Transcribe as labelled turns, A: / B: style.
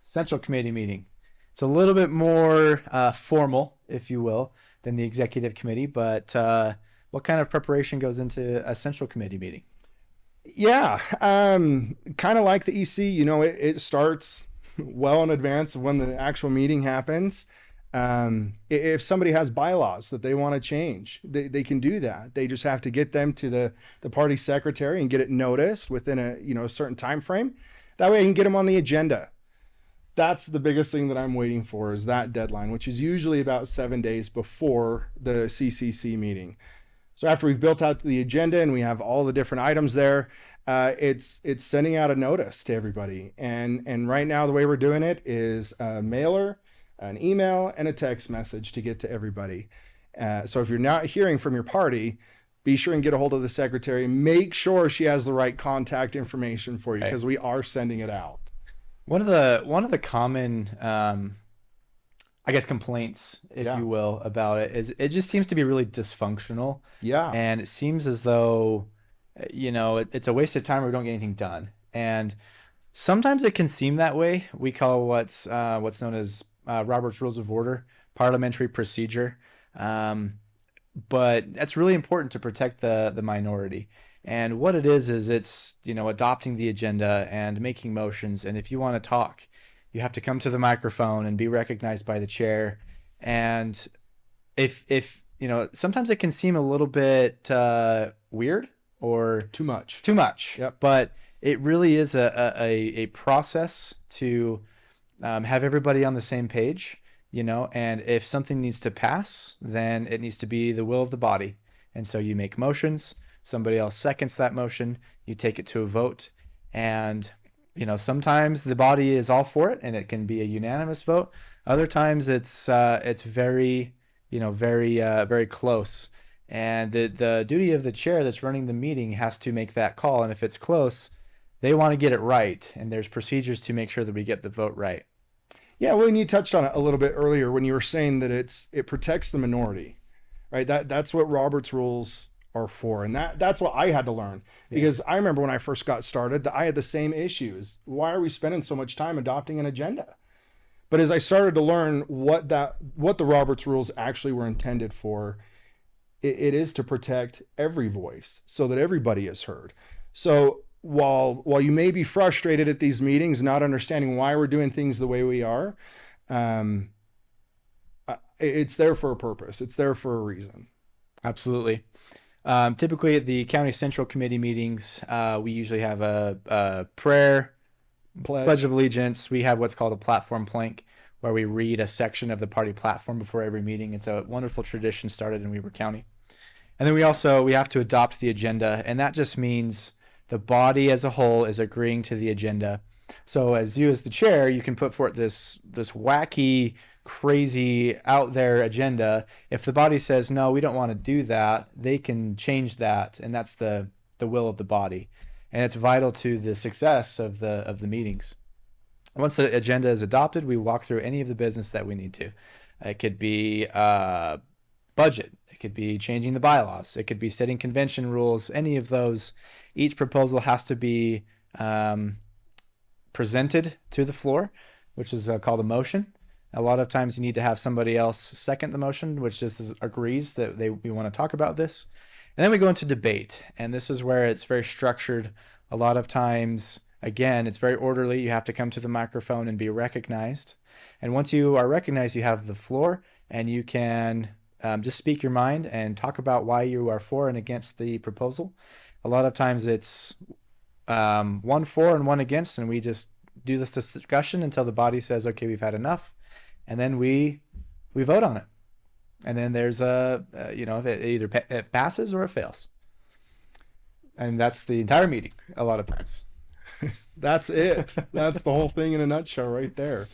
A: Central Committee meeting. It's a little bit more formal, if you will, than the Executive Committee, but what kind of preparation goes into a Central Committee meeting?
B: Yeah, kind of like the EC, it starts well in advance of when the actual meeting happens. If somebody has bylaws that they want to change, they can do that. They just have to get them to the party secretary and get it noticed within a certain time frame. That way I can get them on the agenda. That's the biggest thing that I'm waiting for, is that deadline, which is usually about 7 days before the CCC meeting. So after we've built out the agenda and we have all the different items there, it's sending out a notice to everybody. And right now the way we're doing it is a mailer, an email, and a text message to get to everybody. So if you're not hearing from your party, be sure and get a hold of the secretary. Make sure she has the right contact information for you, because we are sending it out.
A: One of the common I guess complaints, if you will, about it is it just seems to be really dysfunctional.
B: Yeah.
A: And it seems as though, it's a waste of time or we don't get anything done. And sometimes it can seem that way. We call what's known as Robert's Rules of Order, parliamentary procedure. But that's really important to protect the minority. And what it is it's, adopting the agenda and making motions. And if you want to talk, you have to come to the microphone and be recognized by the chair. And if sometimes it can seem a little bit weird or
B: too much.
A: Yep. But it really is a process to have everybody on the same page, and if something needs to pass, then it needs to be the will of the body. And so you make motions, somebody else seconds that motion, you take it to a vote, and sometimes the body is all for it and it can be a unanimous vote. Other times it's very, very close. And the duty of the chair that's running the meeting has to make that call. And if it's close, they want to get it right. And there's procedures to make sure that we get the vote right.
B: Yeah, well, and you touched on it a little bit earlier when you were saying that it protects the minority, right? That's what Robert's rules are for. And that's what I had to learn, because I remember when I first got started, I had the same issues. Why are we spending so much time adopting an agenda? But as I started to learn what the Robert's rules actually were intended for, it is to protect every voice so that everybody is heard. So while you may be frustrated at these meetings, not understanding why we're doing things the way we are, it's there for a purpose. It's there for a reason.
A: Absolutely. Typically at the County Central Committee meetings, we usually have a prayer, pledge of allegiance. We have what's called a platform plank, where we read a section of the party platform before every meeting. It's a wonderful tradition started in Weber County. And then we have to adopt the agenda, and that just means the body as a whole is agreeing to the agenda. So as the chair, you can put forth this wacky, crazy, out there agenda. If the body says, no, we don't want to do that, they can change that, and that's the will of the body. And it's vital to the success of the meetings. Once the agenda is adopted, we walk through any of the business that we need to. It could be budget. It could be changing the bylaws. It could be setting convention rules, any of those. Each proposal has to be presented to the floor, which is called a motion. A lot of times you need to have somebody else second the motion, which just agrees that we want to talk about this. And then we go into debate, and this is where it's very structured. A lot of times, again, it's very orderly. You have to come to the microphone and be recognized. And once you are recognized, you have the floor, and you can just speak your mind and talk about why you are for and against the proposal. A lot of times it's 1 for and 1 against, and we just do this discussion until the body says, okay, we've had enough. And then we vote on it. And then there's it passes or it fails. And that's the entire meeting a lot of times.
B: That's it. That's the whole thing in a nutshell right there.